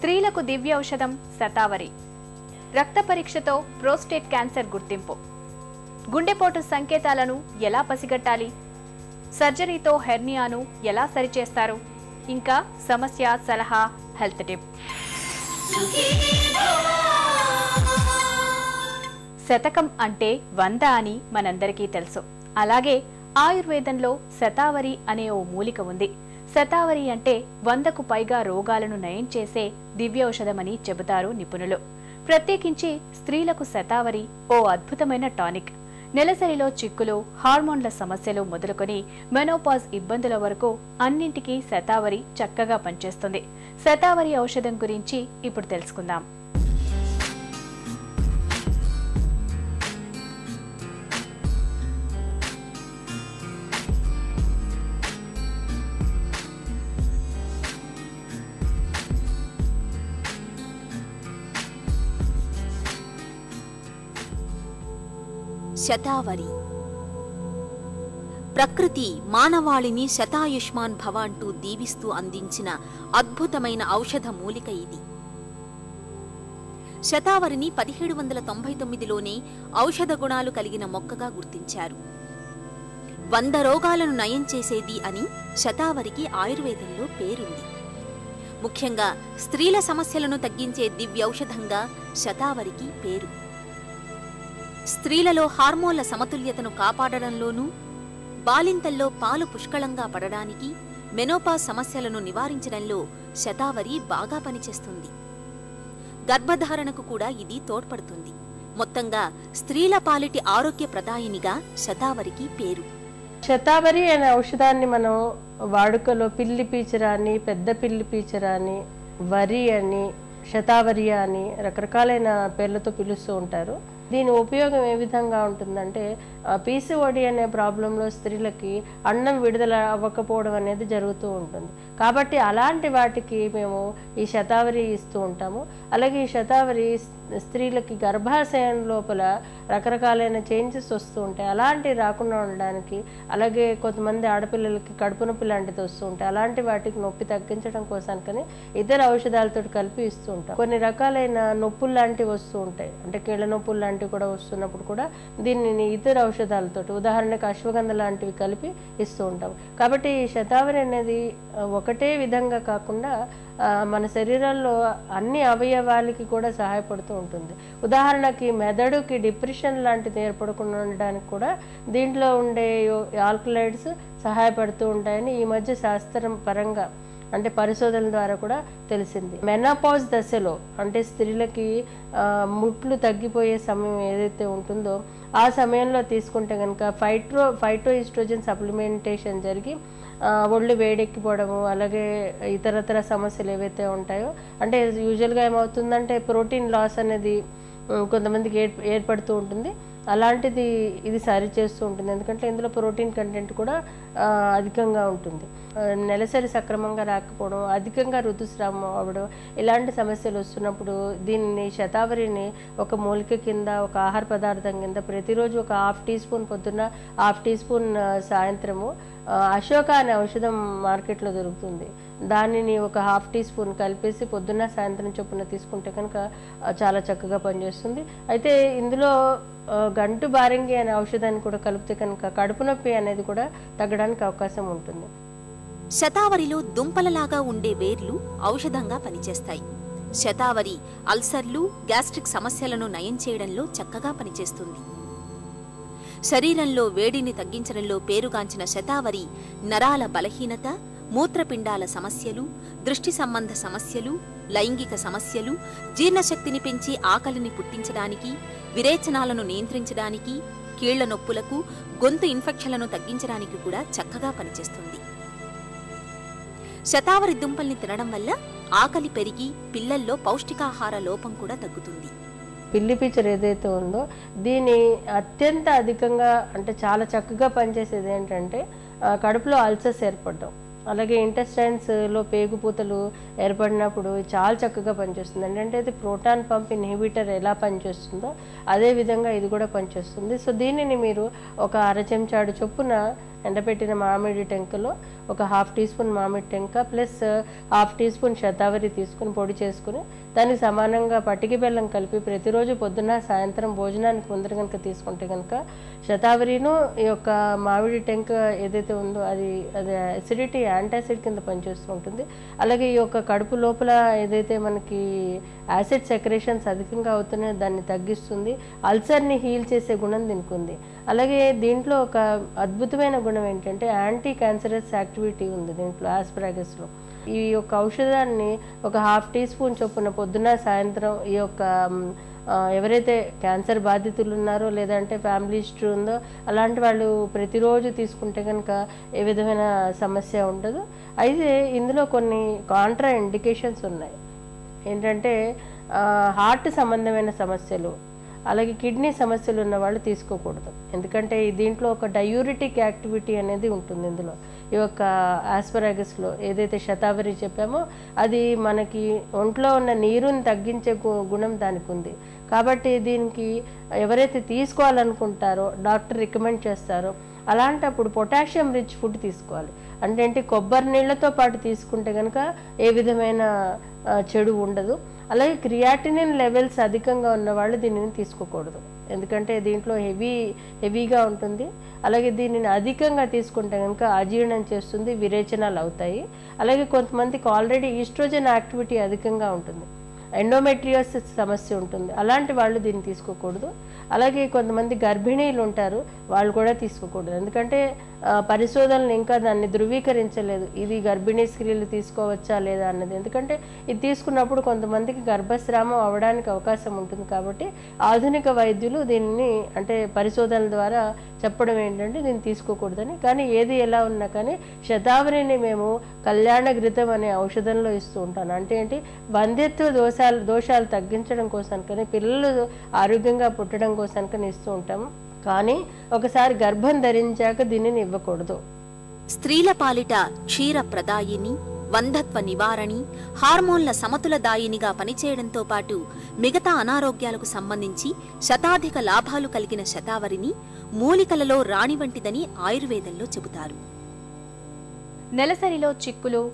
స్త్రీలకు దివ్య ఔషధం శతావరి. రక్త పరీక్షతో ప్రోస్టేట్ క్యాన్సర్ గుర్తింపు. గుండెపోటు సంకేతాలను ఎలా పసిగట్టాలి? సర్జరీతో హెర్నియాను ఎలా సరిచేస్తారు? ఇంకా సమస్య, సలహా, హెల్త్ టిప్. శతకం అంటే 100 అని మనందరికీ తెలుసు. అలాగే ఆయుర్వేదంలో శతావరి అనే ఓ మూలిక ఉంది. శతావరి అంటే 100కు పైగా రోగాలను నయం చేసే దివ్యౌషధమని చెబుతారు నిపుణులు. ప్రత్యేకించి స్త్రీలకు శతావరి ఓ అద్భుతమైన టానిక్. నెలసరిలో చిక్కులు, హార్మోన్ల సమస్యలు మొదలుకొని మెనోపాజ్ ఇబ్బందుల వరకు అన్నింటికీ శతావరి చక్కగా పనిచేస్తుంది. శతావరి ఔషధం గురించి ఇప్పుడు తెలుసుకుందాం. శతావరి. ప్రకృతి మానవాళిని శతాయుష్మాన్ భవ అంటూ దీవిస్తూ అందించిన అద్భుతమైన ఔషధ మూలిక ఇది. శతావరిని 1799లోనే ఔషధ గుణాలు కలిగిన మొక్కగా గుర్తించారు. 100 రోగాలను నయం చేసేది అని శతావరికి ఆయుర్వేదంలో పేరుంది. ముఖ్యంగా స్త్రీల సమస్యలను తగ్గించే దివ్యౌషధంగా శతావరికి పేరు. స్త్రీలలో హార్మోన్ల సమతుల్యతను కాపాడడంలోనూ, బాలింతల్లో పాలు పుష్కళంగా పడడానికి, మెనోపాజ్ సమస్యలను నివారించడంలో శతావరి బాగా పనిచేస్తుంది. గర్భధారణకు కూడా ఇది తోడ్పడుతుంది. మొత్తంగా స్త్రీల పాలిటి ఆరోగ్య ప్రదాయినిగా శతావరికి పేరు. శతావరి అనే ఔషధాన్ని మనం వాడుకలో పిల్లి పీచర అని, పెద్ద పిల్లి పీచర అని, వరి అని, శతావరి అని రకరకాలైన పేర్లతో పిలుస్తూ ఉంటారు. దీని ఉపయోగం ఏ విధంగా ఉంటుందంటే, పీసీఓడి అనే ప్రాబ్లంలో స్త్రీలకి అన్నం విడుదల అవ్వకపోవడం అనేది జరుగుతూ ఉంటుంది. కాబట్టి అలాంటి వాటికి మేము ఈ శతావరి ఇస్తూ ఉంటాము. అలాగే ఈ శతావరి స్త్రీలకి గర్భాశయం లోపల రకరకాలైన చేంజెస్ వస్తూ ఉంటాయి. అలాంటివి రాకుండా ఉండడానికి, అలాగే కొంతమంది ఆడపిల్లలకి కడుపు నొప్పి లాంటిది వస్తూ ఉంటాయి. అలాంటి వాటికి నొప్పి తగ్గించడం కోసానికని ఇతర ఔషధాలతో కలిపి ఇస్తూ ఉంటాం. కొన్ని రకాలైన నొప్పులు లాంటివి వస్తూ ఉంటాయి, అంటే కీళ్ళ నొప్పులు లాంటివి కూడా వస్తున్నప్పుడు కూడా దీనిని ఇతర ఔషధాలతో, ఉదాహరణకు అశ్వగంధ లాంటివి కలిపి ఇస్తూ ఉంటాం. కాబట్టి ఈ శతావరి అనేది ఒకటే విధంగా కాకుండా మన శరీరంలో అన్ని అవయవాలకి కూడా సహాయపడుతూ ఉంటుంది. ఉదాహరణకి మెదడుకి డిప్రెషన్ లాంటిది ఏర్పడకుండా ఉండడానికి కూడా దీంట్లో ఉండే ఆల్కలైడ్స్ సహాయపడుతూ ఉంటాయని ఈ మధ్య శాస్త్రం పరంగా, అంటే పరిశోధనల ద్వారా కూడా తెలిసింది. మెనోపాజ్ దశలో, అంటే స్త్రీలకి ముట్లు తగ్గిపోయే సమయం ఏదైతే ఉంటుందో ఆ సమయంలో తీసుకుంటే కనుక ఫైటో ఈస్ట్రోజన్ సప్లిమెంటేషన్ జరిగి ఒళ్ళు వేడెక్కిపోవడము, అలాగే ఇతరతర సమస్యలు ఏవైతే ఉంటాయో, అంటే యూజువల్గా ఏమవుతుందంటే ప్రోటీన్ లాస్ అనేది కొంతమందికి ఏర్పడుతూ ఉంటుంది. అలాంటిది ఇది సరి చేస్తూ ఉంటుంది. ఎందుకంటే ఇందులో ప్రోటీన్ కంటెంట్ కూడా అధికంగా ఉంటుంది. నెలసరి సక్రమంగా రాకపోవడం, అధికంగా ఋతుస్రావం అవ్వడం, ఇలాంటి సమస్యలు వస్తున్నప్పుడు దీన్ని శతావరిని ఒక మూలిక కింద, ఒక ఆహార పదార్థం కింద ప్రతిరోజు ఒక 1/2 టీ స్పూన్ పొద్దున్న, 1/2 టీ స్పూన్ సాయంత్రము, అశోక అనే ఔషధం మార్కెట్లో దొరుకుతుంది. దానిని ఒక 1/2 టీ స్పూన్ కలిపేసి పొద్దున్న సాయంత్రం చొప్పున తీసుకుంటే కనుక చాలా చక్కగా పనిచేస్తుంది. అయితే ఇందులో గంటు బారంగి అనే ఔషధాన్ని కూడా కలిపితే కనుక కడుపు నొప్పి అనేది కూడా తగ్గడానికి అవకాశం ఉంటుంది. శతావరిలో దుంపలలాగా ఉండే వేర్లు ఔషధంగా పనిచేస్తాయి. శతావరి అల్సర్లు, గ్యాస్ట్రిక్ సమస్యలను నయం చేయడంలో చక్కగా పనిచేస్తుంది. శరీరంలో వేడిని తగ్గించడంలో పేరుగాంచిన శతావరి నరాల బలహీనత, మూత్రపిండాల సమస్యలు, దృష్టి సంబంధ సమస్యలు, లైంగిక సమస్యలు, జీర్ణశక్తిని పెంచి ఆకలిని పుట్టించడానికి, విరేచనాలను నియంత్రించడానికి, కీళ్ల నొప్పులకు, గొంతు ఇన్ఫెక్షన్లను తగ్గించడానికి కూడా చక్కగా పనిచేస్తుంది. శతావరి దుంపల్ని తినడం వల్ల ఆకలి పెరిగి పిల్లల్లో పౌష్టికాహార లోపం కూడా తగ్గుతుంది. పిల్లి పీచర్ ఏదైతే ఉందో దీని అత్యంత అధికంగా, అంటే చాలా చక్కగా పనిచేసేది ఏంటంటే కడుపులో అల్సర్స్ ఏర్పడడం, అలాగే ఇంటెస్టైన్స్లో పేగుపూతలు ఏర్పడినప్పుడు చాలా చక్కగా పనిచేస్తుంది. ఏంటంటే ఇది ప్రోటాన్ పంప్ ఇన్హిబిటర్ ఎలా పనిచేస్తుందో అదే విధంగా ఇది కూడా పనిచేస్తుంది. సో దీనిని మీరు ఒక 1/2 చెంచాడు చొప్పున ఎండబెట్టిన మామిడి టెంకలో ఒక ½ టీ స్పూన్ మామిడి టెంక ప్లస్ ½ టీ స్పూన్ శతావరి తీసుకుని పొడి చేసుకుని దానికి సమానంగా పటికి బెల్లం కలిపి ప్రతిరోజు పొద్దున సాయంత్రం భోజనానికి ముందర కనుక తీసుకుంటే కనుక శతావరిను ఈ యొక్క మామిడి టెంక ఏదైతే ఉందో అది అసిడిటీ యాంటాసిడ్ కింద పనిచేస్తూ ఉంటుంది. అలాగే ఈ యొక్క కడుపు లోపల ఏదైతే మనకి యాసిడ్ సెక్రేషన్స్ అధికంగా అవుతున్నాయో దాన్ని తగ్గిస్తుంది. అల్సర్ని హీల్ చేసే గుణం దీనికి ఉంది. అలాగే దీంట్లో ఒక అద్భుతమైన గుణం ఏంటంటే యాంటీ క్యాన్సరస్ యాక్టివిటీ ఉంది దీంట్లో ఆస్పరాగస్లో. ఈ యొక్క ఔషధాన్ని ఒక ½ టీ స్పూన్ చొప్పున పొద్దున సాయంత్రం ఈ యొక్క ఎవరైతే క్యాన్సర్ బాధితులు ఉన్నారో లేదంటే ఫ్యామిలీ హిస్టరీ ఉందో అలాంటి వాళ్ళు ప్రతిరోజు తీసుకుంటే కనుక ఏ విధమైన సమస్య ఉండదు. అయితే ఇందులో కొన్ని కాంట్రా ఇండికేషన్స్ ఉన్నాయి. ఏంటంటే హార్ట్ సంబంధమైన సమస్యలు అలాగే కిడ్నీ సమస్యలు ఉన్న వాళ్ళు తీసుకోకూడదు. ఎందుకంటే దీంట్లో ఒక డయూరిటిక్ యాక్టివిటీ అనేది ఉంటుంది. ఇందులో ఈ యొక్క ఆస్పరాగస్లో ఏదైతే శతావరి చెప్పామో అది మనకి ఒంట్లో ఉన్న నీరుని తగ్గించే గుణం దానికి ఉంది. కాబట్టి దీనికి ఎవరైతే తీసుకోవాలనుకుంటారో డాక్టర్ రికమెండ్ చేస్తారో అలాంటప్పుడు పొటాషియం రిచ్ ఫుడ్ తీసుకోవాలి. అంటే కొబ్బరి నీళ్ళతో పాటు తీసుకుంటే కనుక ఏ విధమైన చెడు ఉండదు. అలాగే క్రియాటినిన్ లెవెల్స్ అధికంగా ఉన్న వాళ్ళు దీనిని తీసుకోకూడదు. ఎందుకంటే దీంట్లో హెవీగా ఉంటుంది. అలాగే దీనిని అధికంగా తీసుకుంటే కనుక అజీర్ణం చేస్తుంది, విరేచనాలు అవుతాయి. అలాగే కొంతమందికి ఆల్రెడీ ఈస్ట్రోజన్ యాక్టివిటీ అధికంగా ఉంటుంది, ఎండోమెట్రియోసిస్ సమస్య ఉంటుంది, అలాంటి వాళ్ళు దీన్ని తీసుకోకూడదు. అలాగే కొంతమంది గర్భిణీలు ఉంటారు, వాళ్ళు కూడా తీసుకోకూడదు. ఎందుకంటే పరిశోధనలు ఇంకా దాన్ని ధృవీకరించలేదు ఇది గర్భిణీ స్త్రీలు తీసుకోవచ్చా లేదా అన్నది. ఎందుకంటే ఇది తీసుకున్నప్పుడు కొంతమందికి గర్భస్రావం అవ్వడానికి అవకాశం ఉంటుంది. కాబట్టి ఆధునిక వైద్యులు దీన్ని అంటే పరిశోధనల ద్వారా చెప్పడం ఏంటంటే దీన్ని తీసుకోకూడదని. కానీ ఏది ఎలా ఉన్నా కానీ శతావరిని మేము కళ్యాణ ఘృతం అనే ఔషధంలో ఇస్తూ ఉంటాను. అంటే ఏంటి, వంధ్యత్వ దోషాలు తగ్గించడం కోసానికని పిల్లలు ఆరోగ్యంగా పుట్టడం కోసానికని ఇస్తూ ఉంటాము. కానీ ఒకసారి గర్భం ధరించాక దీనిని ఇవ్వకూడదు. స్త్రీల పాలిట క్షీర ప్రదాయిని, వంధత్వ నివారణి, హార్మోన్ల సమతులదాయినిగా పనిచేయడంతో పాటు మిగతా అనారోగ్యాలకు సంబంధించి శతాధిక లాభాలు కలిగిన శతావరిని మూలికలలో రాణి వంటిదని ఆయుర్వేదంలో చెబుతారు. నెలసరిలో చిక్కులు,